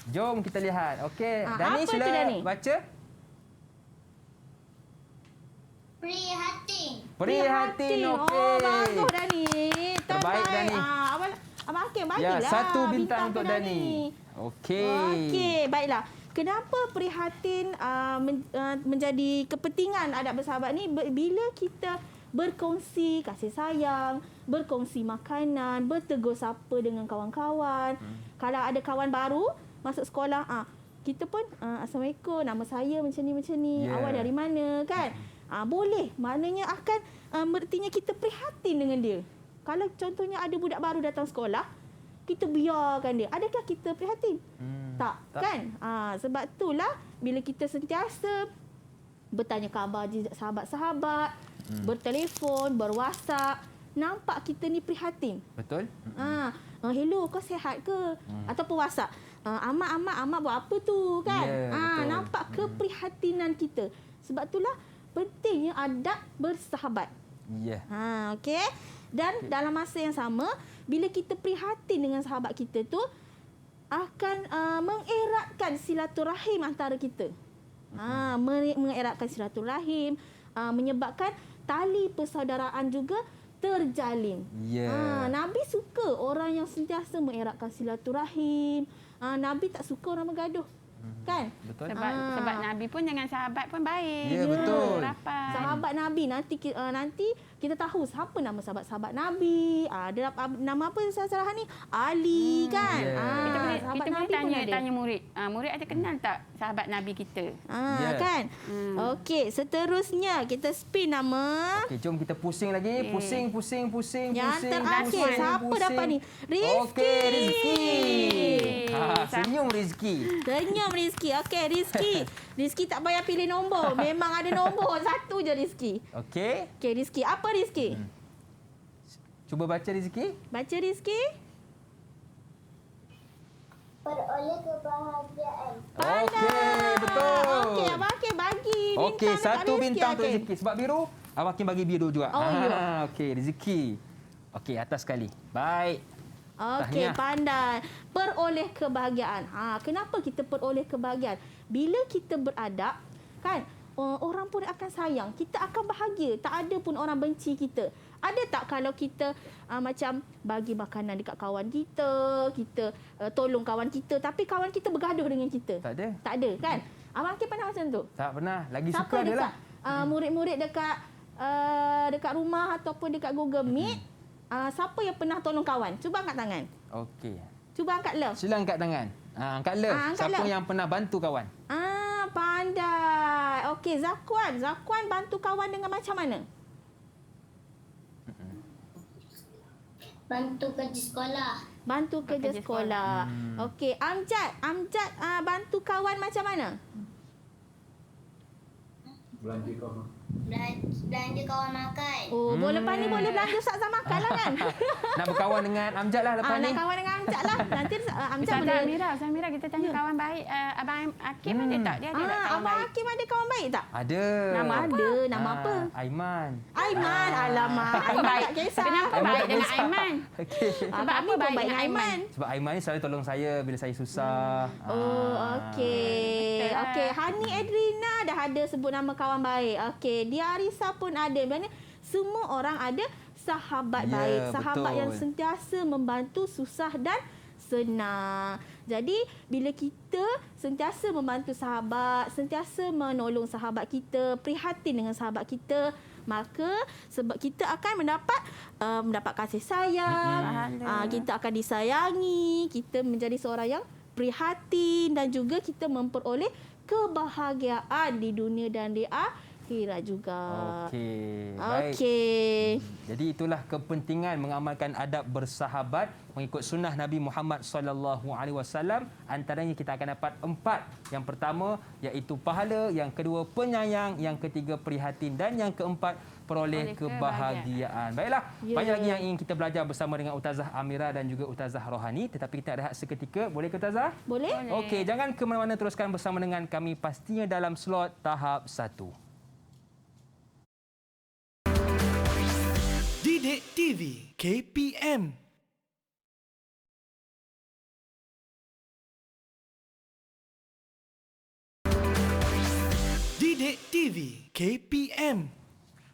Jom kita lihat. Okey. Dani apa sila tu, Dani? baca. Prihatin. Prihatin. Okey. Oh, bagus Dani. Terbaik, Dani. Abang Hakim Ya, bagilah. 1 bintang untuk ke Dani. Okey. Okey, baiklah. Kenapa prihatin menjadi kepentingan adab bersahabat ni? Bila kita berkongsi kasih sayang, berkongsi makanan, bertegur sapa dengan kawan-kawan. Kalau ada kawan baru masuk sekolah, kita pun Assalamualaikum, nama saya macam ni. Yeah. Awak dari mana kan? Boleh. Maknanya akan berartinya kita prihatin dengan dia. Kalau contohnya ada budak baru datang sekolah, kita biarkan dia. Adakah kita prihatin? Tak, kan? Sebab itulah bila kita sentiasa bertanya khabar sahabat-sahabat, bertelefon, berwhatsapp, nampak kita ni prihatin. Betul? Hello, kau sihat ke? Ataupun WhatsApp. Amat buat apa tu kan? Ya, betul. Nampak keprihatinan kita. Sebab itulah pentingnya adab bersahabat. Ya. Okey. Dan dalam masa yang sama, bila kita prihatin dengan sahabat kita tu, akan mengeratkan silaturahim antara kita. Mengeratkan silaturahim, menyebabkan tali persaudaraan juga terjalin. Ya. Nabi suka orang yang sentiasa mengeratkan silaturahim. Nabi tak suka orang bergaduh. Kan? Betul. Sebab Nabi pun dengan sahabat pun baik. Ya, betul. Rapat. Sahabat Nabi nanti kita tahu siapa nama sahabat-sahabat Nabi. Ada nama apa Sarah ni? Ali kan? Ya. Kita boleh tanya murid. Murid ada kenal tak sahabat Nabi kita? Ya. Kan? Okey, seterusnya kita spin nama. Okey, jom kita pusing lagi. Pusing. Yang terakhir, siapa dapat ni? Rizki. Okey, Rizki. Senyum Rizki. Senyum Rizki. Okey, Rizki. Rizki tak payah pilih nombor. Memang ada nombor. Satu je Rizki. Okey. Okey, Rizki. Apa Rizki? Cuba baca Rizki. Baca Rizki. Peroleh kebahagiaan. Okey, betul. Okey, Abang Hakim bagi bintang Okey, dekat satu Rizki. bintang untuk Okey. Rizki. Sebab biru, Abang Hakim bagi biru juga. Oh, ya. Okey, Rizki. Okey, atas sekali. Baik. Okey, Tahniah. pandai. Peroleh kebahagiaan. Kenapa kita peroleh kebahagiaan? Bila kita beradab, kan, orang pun akan sayang. Kita akan bahagia. Tak ada pun orang benci kita. Ada tak kalau kita macam bagi makanan dekat kawan kita, kita tolong kawan kita, tapi kawan kita bergaduh dengan kita? Tak ada. Tak ada, kan? Abang Hakim pernah macam tu? Tak pernah. Lagi Siapa suka adalah. dekat murid-murid dekat rumah ataupun dekat Google Meet, siapa yang pernah tolong kawan? Cuba angkat tangan. Okey. Cuba angkat love. Sila angkat tangan. Angkat love. Angkat Siapa love. yang pernah bantu kawan? Pandai. Okey, Zakwan. Zakwan bantu kawan dengan macam mana? Bantu kerja sekolah. Bantu kerja Kerja sekolah. Okey, Amjad. Amjad bantu kawan macam mana? Belanja kawan makan. Oh, lepas ni boleh belanja Ustazah makan lah kan? Nak berkawan dengan Amjad lah lepas ni. Nak kawan dengan Amjad lah. Nanti Amjad Ustazah boleh... Amira, kita tanya kawan baik. Abang Hakim ada tak? Dia ada tak kawan Abang baik? Hakim ada kawan baik tak? Ada. Nama apa? Ada. Nama apa? Aiman. Aiman. Alamak. Aiman tak kisah. Kenapa Aiman baik tak dengan kisah. Aiman? Okey. Sebab Kami apa pun baik baik dengan Aiman? Sebab Aiman ni selalu tolong saya bila saya susah. Oh, okey. betul lah. Okey, Hani Edrina dah ada sebut nama kawan baik. Okey, Dia Arisa pun ada. Maksudnya semua orang ada sahabat Ya, baik, sahabat betul. yang sentiasa membantu susah dan senang. Jadi, bila kita sentiasa membantu sahabat, sentiasa menolong sahabat kita, prihatin dengan sahabat kita, maka sebab kita akan mendapat kasih sayang, kita akan disayangi, kita menjadi seorang yang prihatin dan juga kita memperoleh kebahagiaan di dunia dan di akhirat juga. Okey. Baik. Okey. Jadi itulah kepentingan mengamalkan adab bersahabat mengikut sunnah Nabi Muhammad SAW. Antaranya kita akan dapat 4. Yang pertama iaitu pahala, yang kedua penyayang, yang ketiga prihatin dan yang keempat peroleh kebahagiaan. Baiklah, Ya. banyak lagi yang ingin kita belajar bersama dengan Ustazah Amira dan juga Ustazah Rohani, tetapi kita rehat seketika. Boleh ke Ustazah? Boleh? Okey, jangan ke mana-mana, teruskan bersama dengan kami pastinya dalam slot tahap 1. Didik TV KPM. Didik TV KPM.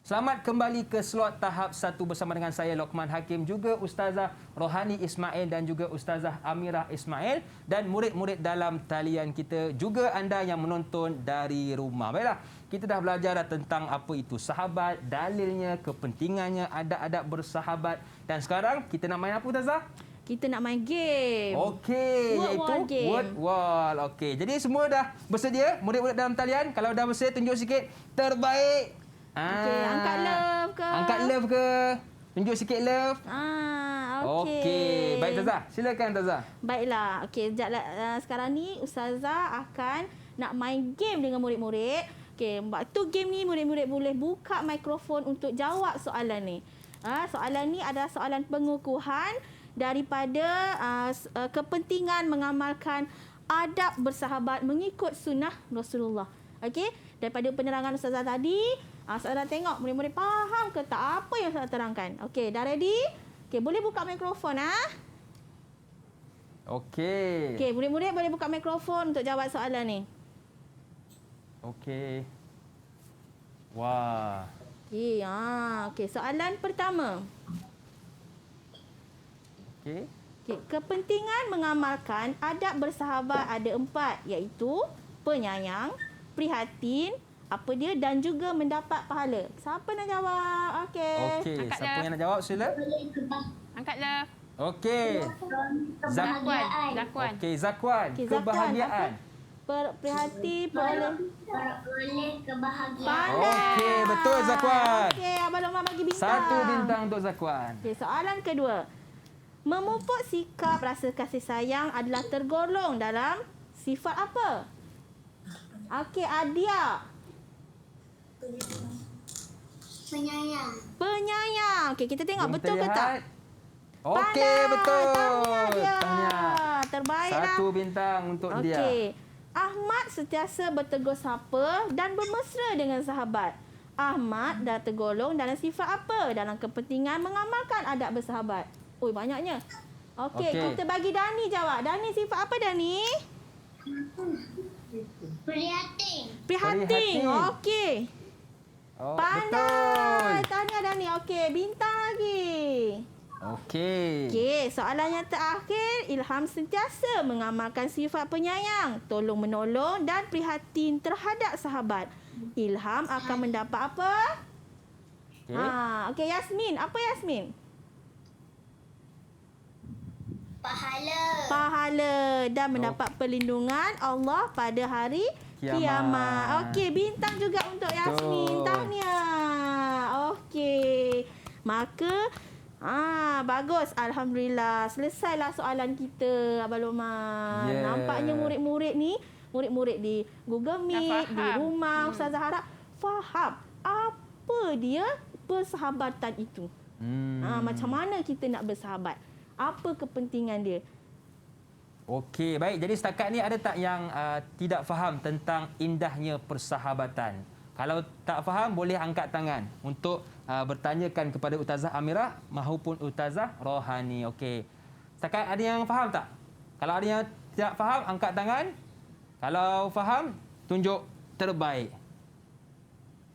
Selamat kembali ke slot tahap 1 bersama dengan saya Lokman Hakim, juga Ustazah Rohani Ismail dan juga Ustazah Amirah Ismail dan murid-murid dalam talian kita, juga anda yang menonton dari rumah. Baiklah, kita dah belajar dah tentang apa itu sahabat, dalilnya, kepentingannya, adab-adab bersahabat, dan sekarang kita nak main apa Ustazah? Kita nak main game. Okey, Word iaitu wall game. word wall. Okey, jadi semua dah bersedia? Murid-murid dalam talian, kalau dah bersedia tunjuk sikit terbaik. Okey, angkat love ke? Angkat love ke? Tunjuk sikit love. Okey. Okey. Baik Tazah, silakan Tazah. Baiklah. Okey, sekarang ni Ustazah akan nak main game dengan murid-murid. Okey, waktu game ni murid-murid boleh buka mikrofon untuk jawab soalan ni. Soalan ni adalah soalan pengukuhan daripada kepentingan mengamalkan adab bersahabat mengikut sunnah Rasulullah. Okey, daripada penerangan Ustazah tadi, Ustazah tengok murid-murid faham ke tak apa yang Ustazah terangkan. Okey, dah ready? Okey, boleh buka mikrofon Okey. Okey, murid-murid boleh buka mikrofon untuk jawab soalan ni. Okey. Wah. Okey, okey, soalan pertama. Okey. Okey, kepentingan mengamalkan adab bersahabat ada 4, iaitu penyayang, prihatin, apa dia dan juga mendapat pahala. Siapa nak jawab? Okey. Okey, Angkat siapa dah. yang nak jawab sila? Angkatlah. Okey. Zakwan. Zakwan. Okey, Zakwan, Okey, Zakwan, kebahagiaan. Prihatin, pahala. Boleh kebahagiaan. Pandai. Okey, betul Zakwan. Okey, Abang Lokman bagi bintang. 1 bintang untuk Zakwan. Okey, soalan kedua. Memupuk sikap rasa kasih sayang adalah tergolong dalam sifat apa? Okey, Adia. Penyayang. Penyayang. Okey, kita tengok Jom betul kita ke tak? lihat. Okey, Pandai. betul. Tahniah dia. Tahniah. Terbaiklah. 1 bintang untuk dia. Okey. Ahmad sentiasa bertegur sapa dan bermesra dengan sahabat. Ahmad dah tergolong dalam sifat apa? Dalam kepentingan mengamalkan adab bersahabat. Oi, banyaknya. Okey, Okey. kita bagi Dani jawab. Dani sifat apa Dani? Prihatin. Prihatin. Prihatin. Okey. Oh, Pandai. betul. Tahniah Dani. Okey, bintang lagi. Okey. Okey, soalan yang terakhir. Ilham sentiasa mengamalkan sifat penyayang, tolong menolong dan prihatin terhadap sahabat. Ilham akan mendapat apa? Okey. Okey, Yasmin. Apa Yasmin? Pahala. Pahala dan mendapat perlindungan Allah pada hari Kiamat. kiamat. Okey, bintang juga untuk Yasmin. Betul. Tahniah. Okey. Maka bagus. Alhamdulillah. Selesailah soalan kita, Abang Lokman. Yeah. Nampaknya murid-murid ni, murid-murid di Google Meet, di faham. rumah, Ustazah harap faham apa dia persahabatan itu. Macam mana kita nak bersahabat? Apa kepentingan dia? Okey, baik. Jadi setakat ni ada tak yang tidak faham tentang indahnya persahabatan? Kalau tak faham, boleh angkat tangan untuk bertanyakan kepada Ustazah Amirah maupun Ustazah Rohani. Okey. Setakat ada yang faham tak? Kalau ada yang tidak faham, angkat tangan. Kalau faham, tunjuk terbaik.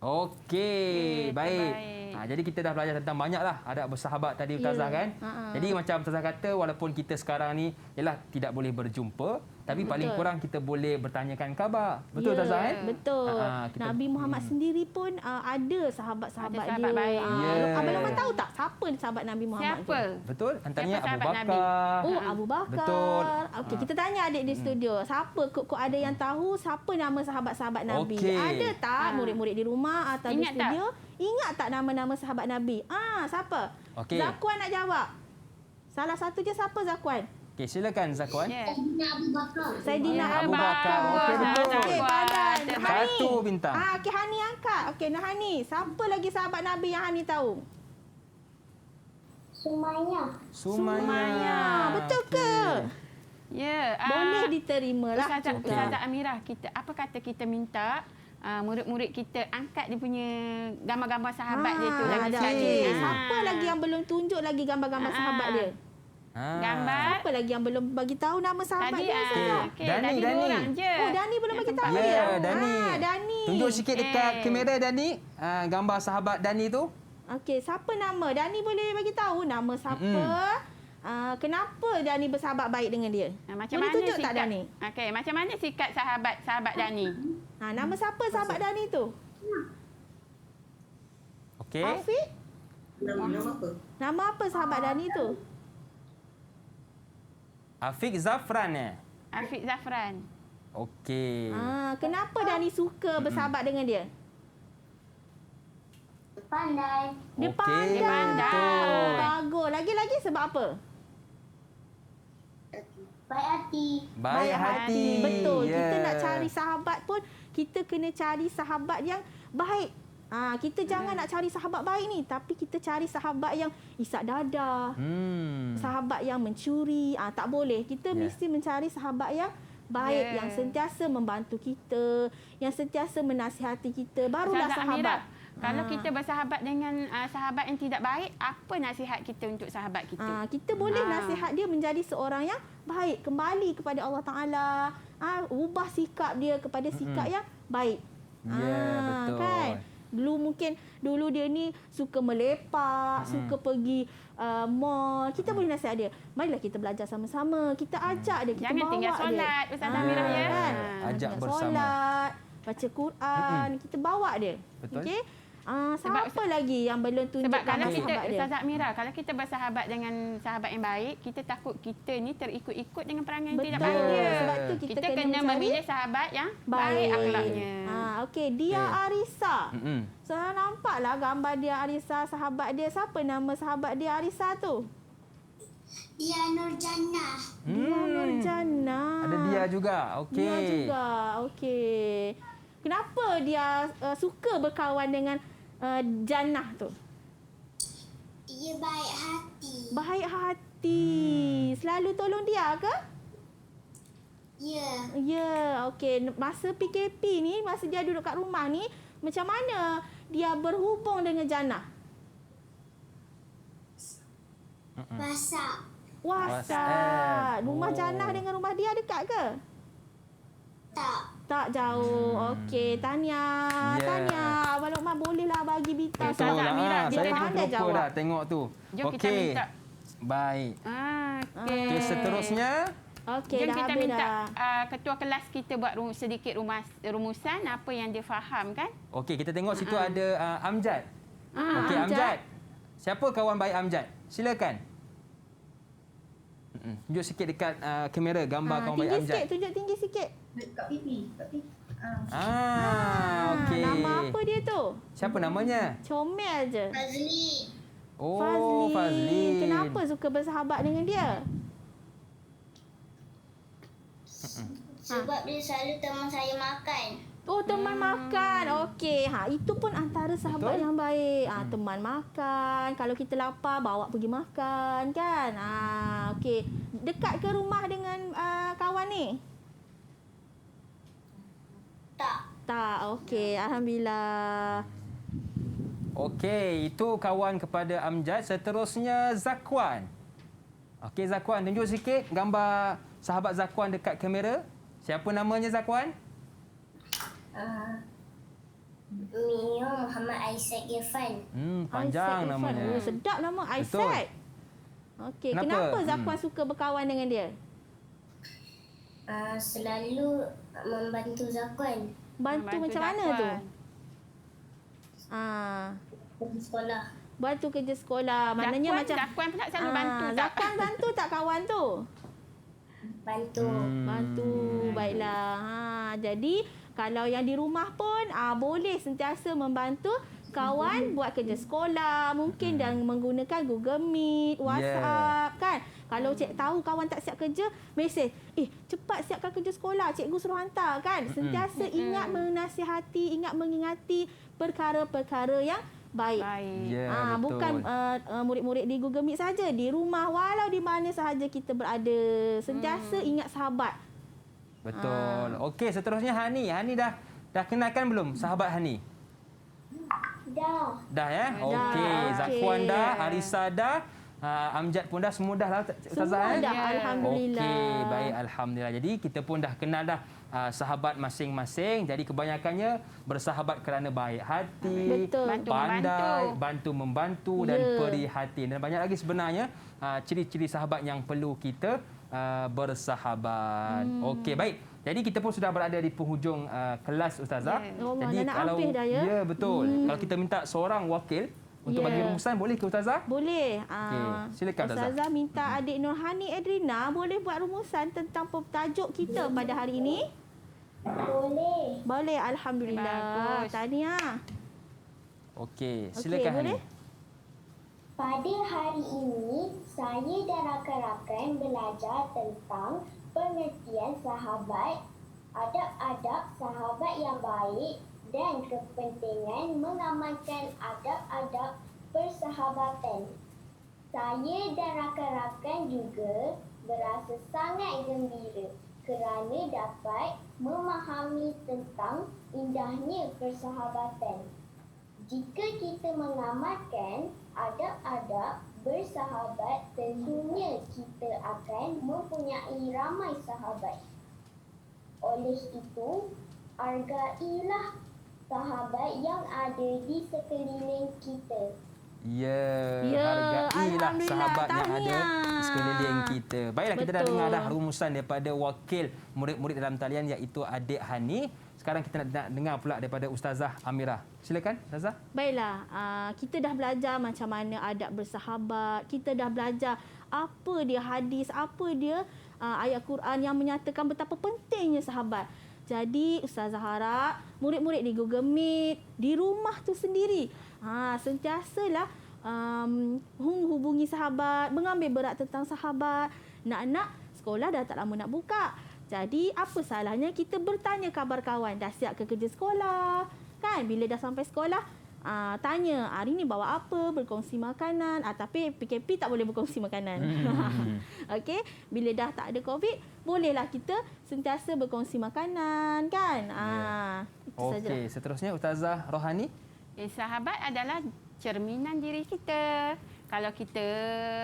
Okey, baik. terbaik. Jadi kita dah belajar tentang banyaklah adab bersahabat tadi Ustazah kan? Jadi macam Ustazah kata, walaupun kita sekarang ni ialah tidak boleh berjumpa, tapi paling kurang kita boleh bertanyakan khabar. Betul Ustazah kan? Betul. Kita- Nabi Muhammad sendiri pun ada sahabat-sahabat Ada dia. sahabat baik. Abang Lokman tahu tak siapa sahabat Nabi Muhammad Siapa? tu? Betul? Antaranya Siapa Abu sahabat Nabi? Bakar. Oh, Abu Bakar. Betul. Okey, kita tanya adik di studio. Siapa kok ada yang tahu siapa nama sahabat-sahabat Nabi? Okey. Ada tak murid-murid di rumah atau Ingat di studio? Ingat tak nama-nama sahabat Nabi? Siapa? Okey. Zakwan nak jawab. Salah satu je siapa Zakwan? Okey, silakan Zakwan. Ya. Abu Bakar. Saidina Abu Bakar. bagus. Okey, betul. Okey, badan. Terbaik. 1 bintang. Okey, Hani angkat. Okey, Hani. Siapa lagi sahabat Nabi yang Hani tahu? Sumayyah. Sumaya. Betul ke? Ya. Boleh diterima lah. Ustazah Amirah, apa kata kita minta murid-murid kita angkat dia punya gambar-gambar sahabat dia tu lagi ada. sekali. Okey. Siapa lagi yang belum tunjuk lagi gambar-gambar sahabat dia? Gambar. Siapa lagi yang belum bagi tahu nama sahabat Tadi dia? Ustazah? okey, Dani, tadi Dani. dua orang je. Oh, Dani belum bagi tahu Ya, dia. Dani. Dani. Tunjuk sikit dekat kamera Dani. Gambar sahabat Dani tu. Okey, siapa nama? Dani boleh bagi tahu nama siapa? Kenapa Dani bersahabat baik dengan dia? Macam boleh mana tunjuk sikap, tak Dani? Okey, macam mana sikap sahabat Dani? Nama siapa sahabat Dani tu? Okey. Afiq? Nama apa sahabat Dani tu? Afiq Zafran Afiq Zafran. Okey. Kenapa Dani suka bersahabat dengan dia? Pandai. Dia Okey, pandai. Dia pandai. Oh, bagus. Lagi-lagi sebab apa? Baik hati. Baik hati. Betul. Ya. Kita nak cari sahabat pun, kita kena cari sahabat yang baik. Kita jangan nak cari sahabat baik ni, tapi kita cari sahabat yang isak dadah. Sahabat yang mencuri, tak boleh. Kita mesti mencari sahabat yang baik, yang sentiasa membantu kita, yang sentiasa menasihati kita, barulah Ustazah sahabat. Amirah, kalau kita bersahabat dengan sahabat yang tidak baik, apa nasihat kita untuk sahabat kita? Kita boleh nasihat dia menjadi seorang yang baik, kembali kepada Allah Taala, ubah sikap dia kepada sikap yang baik. Ya, betul. Kan? Dulu dia ni suka melepak, suka pergi mall. Kita boleh nasihat dia. Marilah kita belajar sama-sama. Kita ajak dia, kita Jangan bawa tinggal dia. solat, Ustazah Amirah, ya. Kan? Ajak Tinggal bersama. Solat, baca Quran, kita bawa dia. Betul. Okey. Siapa lagi yang belum tunjuk Sebab kalau kita, sahabat dia? Ustazah Amirah, kalau kita bersahabat dengan sahabat yang baik, kita takut kita ni terikut-ikut dengan perangai yang tidak baik dia. Sebab tu kita kena mencari memilih sahabat yang baik akhlaknya. Okey, Dia Arisa. Saya nampaklah gambar Dia Arisa, sahabat dia. Siapa nama sahabat Dia Arisa tu? Dia Nurjannah. Dia Nurjannah. Ada dia juga. Okey. Dia juga. Okey. Kenapa dia suka berkawan dengan Jannah tu? Dia baik hati. Baik hati. Selalu tolong dia ke? Ya. Ya, okey. Masa PKP ni, masa dia duduk kat rumah ni, macam mana dia berhubung dengan Jannah? WhatsApp. WhatsApp. Rumah Oh. Jannah dengan rumah dia dekat ke? Tak. Tak jauh. Okey, Tania. Ya. Tania, Abang Lokman bolehlah bagi bintang. Betul Betul lah, lah. Mira. Dia Saya pun pandai terlupa jawab. dah tengok tu. Jom kita Okey. minta. Baik. Okey. Okey, seterusnya. Okey, Jom dah kita habis minta dah. ketua kelas kita buat sedikit rumusan apa yang dia faham kan. Okey, kita tengok situ ada Amjad. Okey, Amjad. Amjad. Siapa kawan baik Amjad? Silakan. Tunjuk sikit dekat kamera gambar kawan baik Tinggi Amjad. sikit, tunjuk tinggi sikit. Kat pipi. Okey. Nama apa dia tu? Siapa namanya? Comel je. Fazli. Oh, Fazlin. Kenapa suka bersahabat dengan dia? Sebab dia selalu teman saya makan. Oh, teman makan. Okey. Itu pun antara sahabat Betul. yang baik. Teman makan. Kalau kita lapar, bawa pergi makan kan. Okey. Dekat ke rumah dengan kawan ni? Tak. Tak. Okey. Alhamdulillah. Okey, itu kawan kepada Amjad. Seterusnya Zakwan. Okey, Zakwan, tunjuk sikit gambar sahabat Zakwan dekat kamera. Siapa namanya Zakwan? Mio Muhammad Aisyah Irfan. Panjang Aisyad namanya. Irfan. Oh, sedap nama Betul. Aisyad. Okey, Kenapa? kenapa Zakwan suka berkawan dengan dia? Selalu membantu Zakwan Bantu macam mana tu? pergi sekolah. Bantu kerja sekolah. Maknanya macam Zakwan pula selalu bantu tak? Zakwan bantu tak kawan tu? Bantu. Bantu. Baiklah. Jadi kalau yang di rumah pun boleh sentiasa membantu kawan buat kerja sekolah, mungkin dan menggunakan Google Meet, WhatsApp kan. Kalau cik tahu kawan tak siap kerja, mesej, cepat siapkan kerja sekolah, cikgu suruh hantar kan. Sentiasa ingat menasihati, ingat mengingati perkara-perkara yang baik. Baik. Ya, betul. Bukan murid-murid di Google Meet saja, di rumah walau di mana sahaja kita berada, sentiasa ingat sahabat. Betul. Okey, seterusnya Hani. Hani dah kenalkan belum sahabat Hani? Dah. Dah ya? Dah, Okey, okey. Zakwan dah, Arisa dah, Amjad pun dah, semua dah lah Ustazah. Semua dah, alhamdulillah. Okey, baik, alhamdulillah. Jadi kita pun dah kenal dah sahabat masing-masing. Jadi kebanyakannya bersahabat kerana baik hati, Betul. pandai, bantu membantu dan Ya. perhatian. Dan banyak lagi sebenarnya ciri-ciri sahabat yang perlu kita bersahabat. Okey, baik. Jadi kita pun sudah berada di penghujung kelas Ustazah. Ya. Allah, Jadi dah nak kalau habis dah ya? ya betul. Kalau kita minta seorang wakil untuk Ya. bagi rumusan, boleh ke Ustazah? Boleh. Okey, silakan, Ustazah. Ustazah minta adik Nurhani Edrina boleh buat rumusan tentang tajuk kita pada hari ini? Boleh. Boleh, alhamdulillah. Bagus. Tahniah. Okey, Okey, silakan boleh? Hani. Pada hari ini, saya dan rakan-rakan belajar tentang pengertian sahabat, adab-adab sahabat yang baik dan kepentingan mengamalkan adab-adab persahabatan. Saya dan rakan-rakan juga berasa sangat gembira kerana dapat memahami tentang indahnya persahabatan. Jika kita mengamalkan adab-adab bersahabat, tentunya kita akan mempunyai ramai sahabat. Oleh itu, hargailah sahabat yang ada di sekeliling kita. Ya, Ya, hargailah Alhamdulillah, sahabat yang ada tahniah. di sekeliling kita. Baiklah, kita dah Betul. dengar dah rumusan daripada wakil murid-murid dalam talian iaitu adik Hani. Sekarang kita nak dengar pula daripada Ustazah Amirah. Silakan, Ustazah. Baiklah, kita dah belajar macam mana adab bersahabat. Kita dah belajar apa dia hadis, apa dia ayat Quran yang menyatakan betapa pentingnya sahabat. Jadi Ustazah harap murid-murid di Google Meet, di rumah tu sendiri, sentiasalah hubungi sahabat, mengambil berat tentang sahabat. Nak-nak sekolah dah tak lama nak buka. Jadi apa salahnya kita bertanya khabar kawan, dah siap ke kerja sekolah? Kan bila dah sampai sekolah, tanya hari ni bawa apa, berkongsi makanan. Tapi PKP tak boleh berkongsi makanan. Okey, bila dah tak ada COVID, bolehlah kita sentiasa berkongsi makanan, kan? Itu sajalah. Okey, seterusnya Ustazah Rohani. Sahabat adalah cerminan diri kita. Kalau kita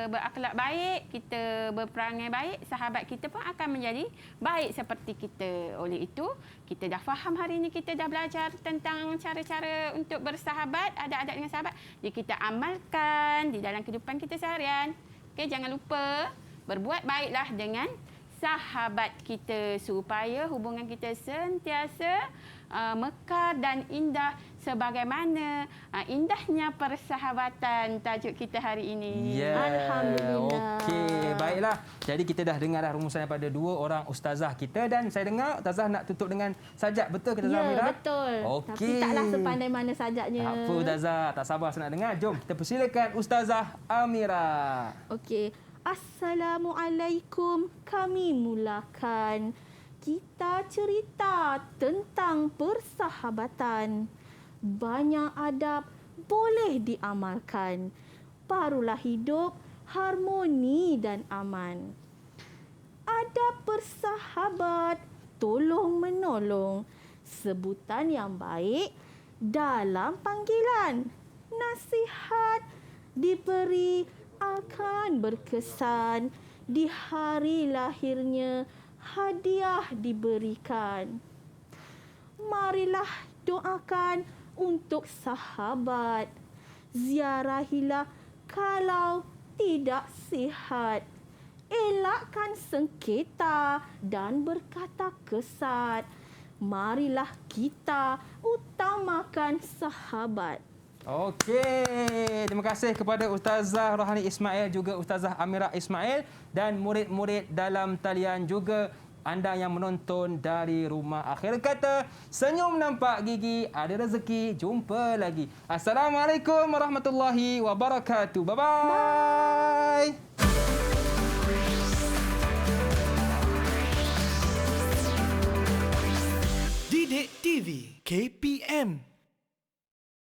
berakhlak baik, kita berperangai baik, sahabat kita pun akan menjadi baik seperti kita. Oleh itu, kita dah faham hari ini, kita dah belajar tentang cara-cara untuk bersahabat, adab-adab dengan sahabat. Jadi kita amalkan di dalam kehidupan kita seharian. Okey, jangan lupa berbuat baiklah dengan sahabat kita supaya hubungan kita sentiasa mekar dan indah sebagaimana indahnya persahabatan tajuk kita hari ini. Ya. Alhamdulillah. Okey, baiklah. Jadi kita dah dengar dah rumusan daripada dua orang ustazah kita dan saya dengar ustazah nak tutup dengan sajak, betul ke Ustazah Ya, Amirah? betul. Okey. Tapi taklah sepandai mana sajaknya. Tak apa Ustazah, tak sabar saya nak dengar. Jom kita persilakan Ustazah Amirah. Okey. Assalamualaikum. Kami mulakan. Kita cerita tentang persahabatan. Banyak adab boleh diamalkan. Barulah hidup harmoni dan aman. Adab bersahabat, tolong menolong. Sebutan yang baik dalam panggilan. Nasihat diberi akan berkesan. Di hari lahirnya hadiah diberikan. Marilah doakan untuk sahabat. Ziarahilah kalau tidak sihat. Elakkan sengketa dan berkata kesat. Marilah kita utamakan sahabat. Okey, terima kasih kepada Ustazah Rohani Ismail juga Ustazah Amirah Ismail dan murid-murid dalam talian juga anda yang menonton dari rumah. Akhir kata, senyum nampak gigi, ada rezeki, jumpa lagi. Assalamualaikum warahmatullahi wabarakatuh. Bye-bye. Didik TV KPM